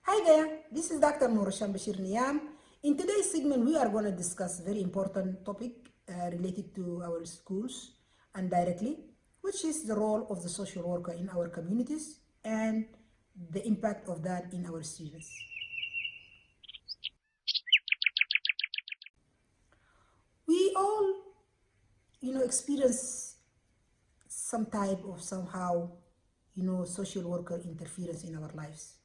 Hi there, this is Dr. NouraChat. In today's segment, we are going to discuss a very important topic related to our schools and directly, which is the role of the social worker in our communities and the impact of that in our students. We all, experience some type of somehow, social worker interference in our lives,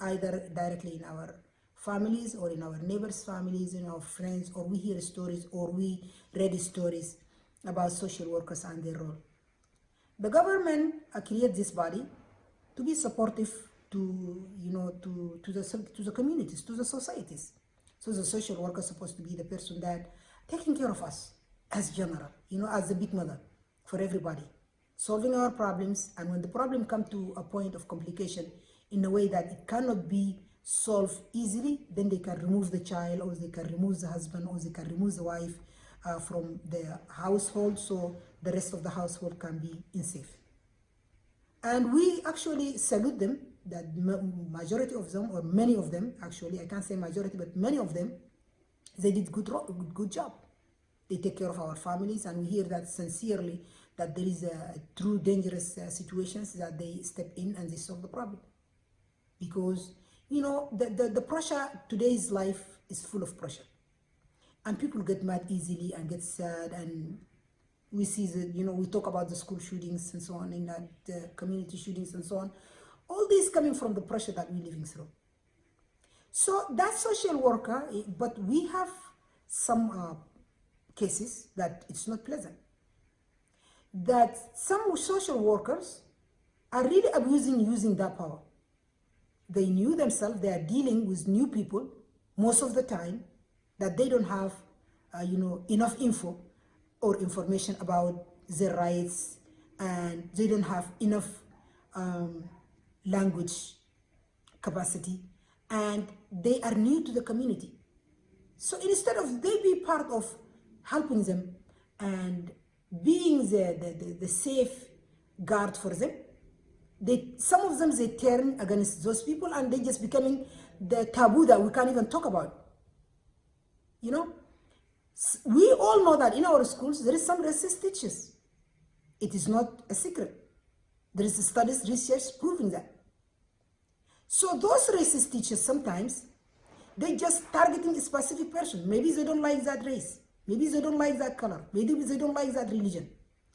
either directly in our families or in our neighbors' families, in our friends, or we hear stories or we read stories about social workers and their role. The government created this body to be supportive to the communities, to the societies. So the social worker is supposed to be the person that taking care of us as general, as the big mother for everybody, solving our problems, and when the problem come to a point of complication in a way that it cannot be solved easily, then they can remove the child, or they can remove the husband, or they can remove the wife from the household, so the rest of the household can be in safe. And we actually salute them, that majority of them, or many of them, actually, I can't say majority, but many of them, they did good job. They take care of our families, and we hear that sincerely, that there is true dangerous situations that they step in and they solve the problem. Because, the pressure, today's life is full of pressure. And people get mad easily and get sad, and we see we talk about the school shootings and so on, and the community shootings and so on. All this coming from the pressure that we're living through. So that social worker, but we have some cases that it's not pleasant. That some social workers are really using that power. They knew themselves, they are dealing with new people most of the time, that they don't have enough info or information about their rights, and they don't have enough language capacity, and they are new to the community. So instead of they be part of helping them and being the safe guard for them, some of them, they turn against those people, and they just becoming the taboo that we can't even talk about. We all know that in our schools there is some racist teachers. It is not a secret. There is studies, research proving that. So those racist teachers, sometimes they just targeting a specific person. Maybe they don't like that race. Maybe they don't like that color. Maybe they don't like that religion.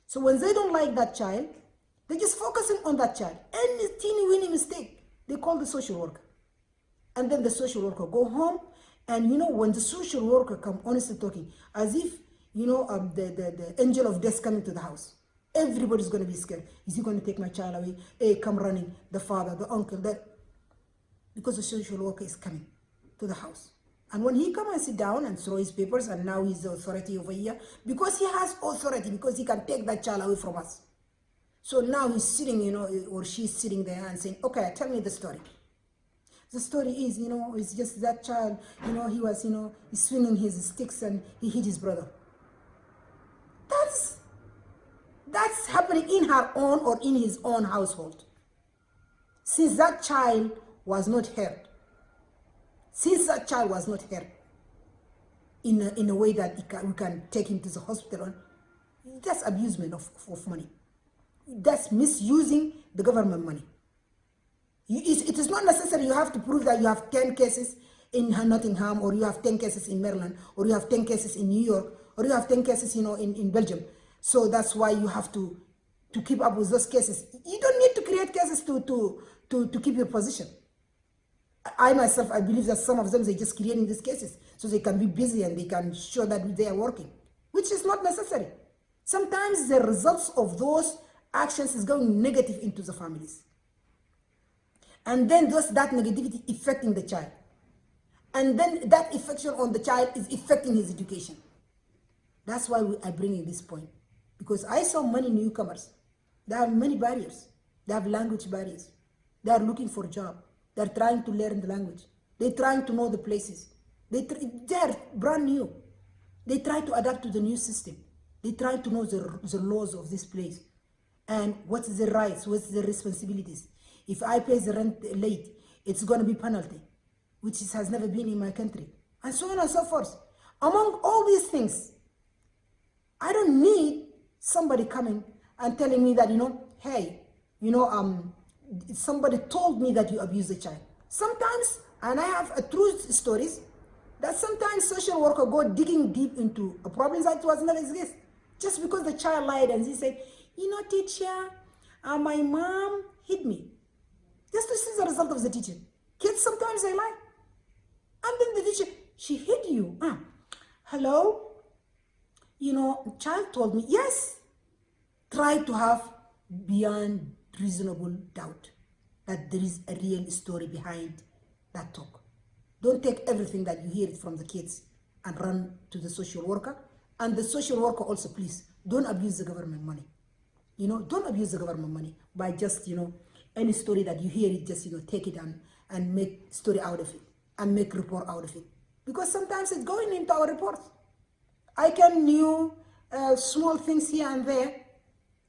So when they don't like that child, they just focusing on that child. Any teeny weeny mistake, they call the social worker. And then the social worker go home, and when the social worker come, honestly talking, as if the angel of death coming to the house, everybody's going to be scared. Is he going to take my child away? Hey, come running, the father, the uncle, because the social worker is coming to the house. And when he come and sit down and throw his papers, and now he's the authority over here, because he has authority, because he can take that child away from us. So now he's sitting, or she's sitting there and saying, okay, tell me the story. The story is, it's just that child, he was, swinging his sticks and he hit his brother. That's happening in her own or in his own household. Since that child was not heard. Since that child was not heard in a way that we can take him to the hospital, that's abusement of money. That's misusing the government money. It is not necessary you have to prove that you have 10 cases in Nottingham, or you have 10 cases in Maryland, or you have 10 cases in New York, or you have 10 cases in Belgium. So that's why you have to keep up with those cases. You don't need to create cases to keep your position. I myself, I believe that some of them, they're just creating these cases so they can be busy and they can show that they are working, which is not necessary. Sometimes the results of those actions is going negative into the families. And then that negativity affecting the child. And then that affection on the child is affecting his education. That's why I bring in this point. Because I saw many newcomers. They have many barriers. They have language barriers. They are looking for a job. They're trying to learn the language. They're trying to know the places. They're brand new. They try to adapt to the new system. They try to know the laws of this place. And what's the rights, what's the responsibilities. If I pay the rent late, it's going to be penalty, which has never been in my country, and so on and so forth. Among all these things, I don't need somebody coming and telling me that, hey, somebody told me that you abuse the child. Sometimes, and I have true stories, that sometimes social worker go digging deep into a problem that was never exist. Just because the child lied and he said, teacher, my mom hit me. Just to see the result of the teacher. Kids sometimes they lie. And then the teacher, she hit you. Hello? Child told me, yes. Try to have beyond reasonable doubt that there is a real story behind that talk. Don't take everything that you hear from the kids and run to the social worker. And the social worker also, please, don't abuse the government money. Don't abuse the government money by just, any story that you hear it, just, take it and make story out of it and make report out of it. Because sometimes it's going into our reports. I can knew small things here and there.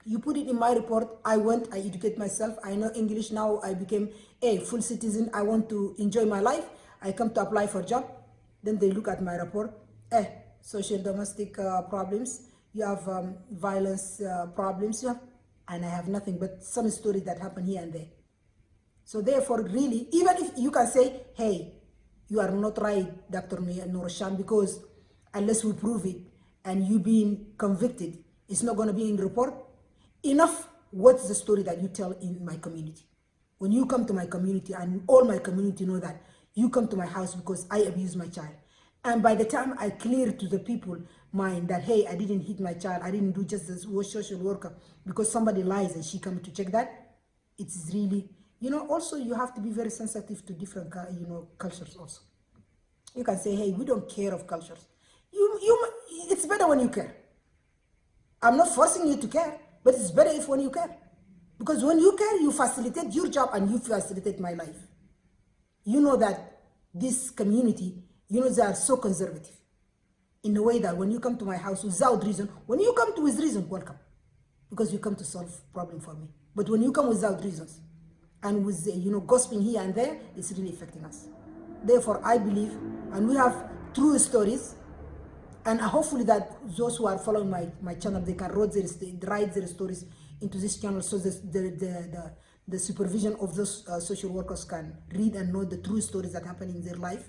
You put it in my report. I educate myself. I know English now. I became a full citizen. I want to enjoy my life. I come to apply for a job. Then they look at my report. Social domestic problems. You have violence problems. And I have nothing but some stories that happen here and there. So therefore, really, even if you can say, hey, you are not right, Dr. NouraChat, because unless we prove it and you being convicted, it's not going to be in the report. Enough, what's the story that you tell in my community? When you come to my community, and all my community know that, you come to my house because I abused my child. And by the time I clear to the people mind that, hey, I didn't hit my child, I didn't do just this social worker, because somebody lies and she come to check that, it's really, also you have to be very sensitive to different, cultures also. You can say, hey, we don't care of cultures. It's better when you care. I'm not forcing you to care, but it's better if when you care. Because when you care, you facilitate your job and you facilitate my life. You know that this community, they are so conservative. In a way that when you come to my house without reason, when you come to with reason, welcome. Because you come to solve problem for me. But when you come without reasons, and with, gossiping here and there, it's really affecting us. Therefore, I believe, and we have true stories, and hopefully that those who are following my channel, they can write their stories into this channel, so the supervision of those social workers can read and know the true stories that happen in their life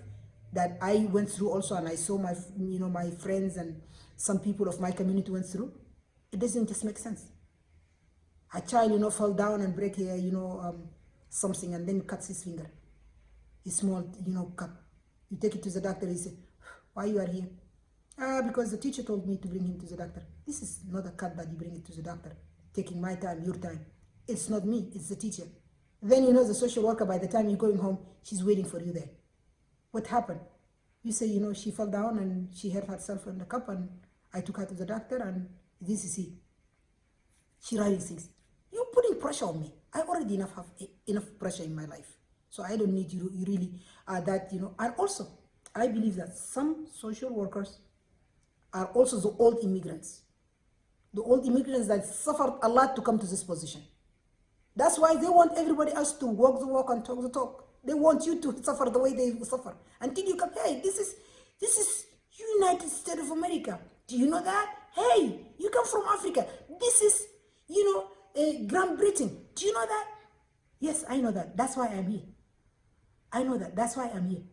that I went through also, and I saw my friends and some people of my community went through. It doesn't just make sense. A child, fall down and break something and then cuts his finger. A small, cut. You take it to the doctor, he said, why you are here? Because the teacher told me to bring him to the doctor. This is not a cut that you bring it to the doctor, taking my time, your time. It's not me, it's the teacher. Then the social worker, by the time you're going home, she's waiting for you there. What happened? You say, she fell down and she hurt herself in the cup, and I took her to the doctor, and this is it. She writing things. You're putting pressure on me. I already have enough pressure in my life. So I don't need you really that, And also, I believe that some social workers are also the old immigrants. The old immigrants that suffered a lot to come to this position. That's why they want everybody else to walk the walk and talk the talk. They want you to suffer the way they suffer. Until you come, hey, this is United States of America. Do you know that? Hey, you come from Africa. This is, Great Britain. Do you know that? Yes, I know that. That's why I'm here. I know that. That's why I'm here.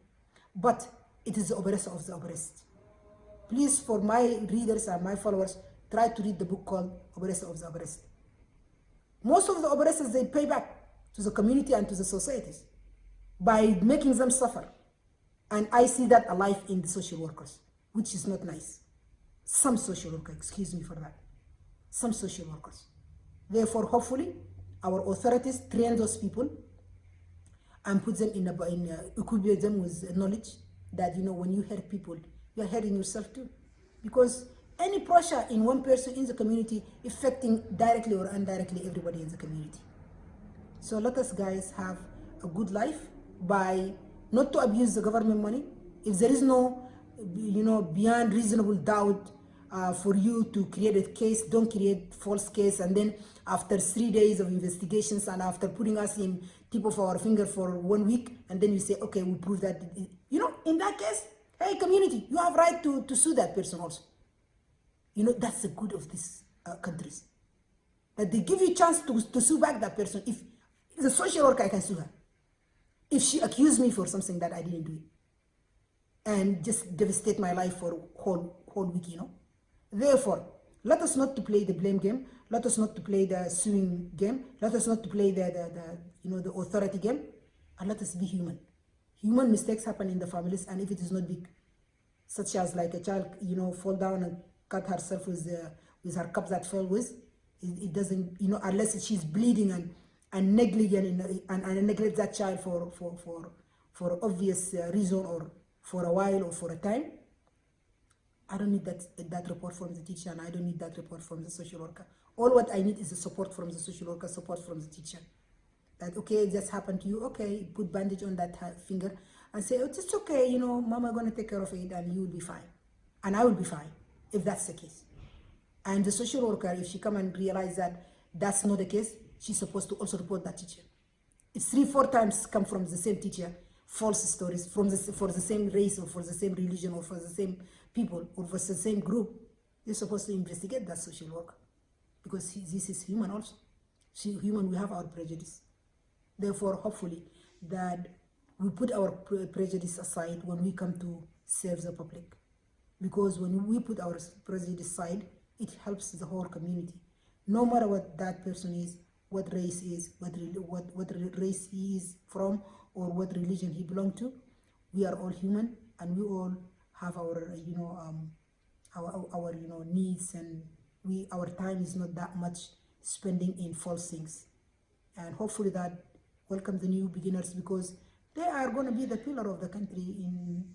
But it is the oppressor of the oppressed. Please, for my readers and my followers, try to read the book called Oppressor of the Oppressed. Most of the oppressors, they pay back to the community and to the societies by making them suffer. And I see that alive in the social workers, which is not nice. Some social workers, excuse me for that. Some social workers. Therefore, hopefully, our authorities train those people and put them equip them with knowledge that, when you hurt people, you're hurting yourself too. Because any pressure in one person in the community affecting directly or indirectly everybody in the community. So let us guys have a good life by not to abuse the government money. If there is no, beyond reasonable doubt for you to create a case, don't create false case and then after 3 days of investigations and after putting us in tip of our finger for 1 week, and then you say, okay, we prove that, in that case, hey, community, you have right to sue that person also. That's the good of these countries, that they give you a chance to sue back that person. If the social worker, I can sue her if she accused me for something that I didn't do, and just devastate my life for whole week. Therefore, let us not to play the blame game. Let us not to play the suing game. Let us not to play the authority game, and let us be human. Human mistakes happen in the families, and if it is not big, such as like a child, fall down and cut herself with her cup that fell with, it doesn't, unless she's bleeding and negligent and neglect that child for obvious reason, or for a while, or for a time. I don't need that report from the teacher, and I don't need that report from the social worker. All what I need is the support from the social worker, support from the teacher. That, okay, it just happened to you, okay, put bandage on that finger and say, oh, it's okay, mama gonna take care of it and you will be fine. And I will be fine, if that's the case. And the social worker, if she come and realize that that's not the case, she's supposed to also report that teacher. If 3-4 times come from the same teacher, false stories for the same race, or for the same religion, or for the same people, or for the same group, you're supposed to investigate that social worker, because this is human also. Human, we have our prejudice. Therefore, hopefully, that we put our prejudice aside when we come to serve the public, because when we put our prejudice aside, it helps the whole community. No matter what that person is, what race is, what race he is from, or what religion he belongs to, we are all human, and we all have our needs, and our time is not that much spending in false things. And hopefully that welcome the new beginners, because they are going to be the pillar of the country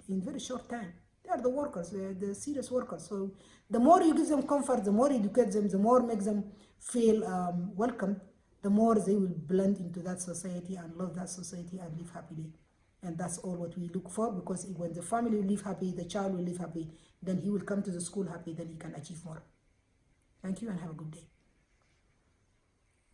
in very short time. They are the workers, the serious workers. So the more you give them comfort, the more you educate them, the more make them feel welcome, the more they will blend into that society and love that society and live happily. And that's all what we look for, because when the family will live happy, the child will live happy, then he will come to the school happy, then he can achieve more. Thank you and have a good day.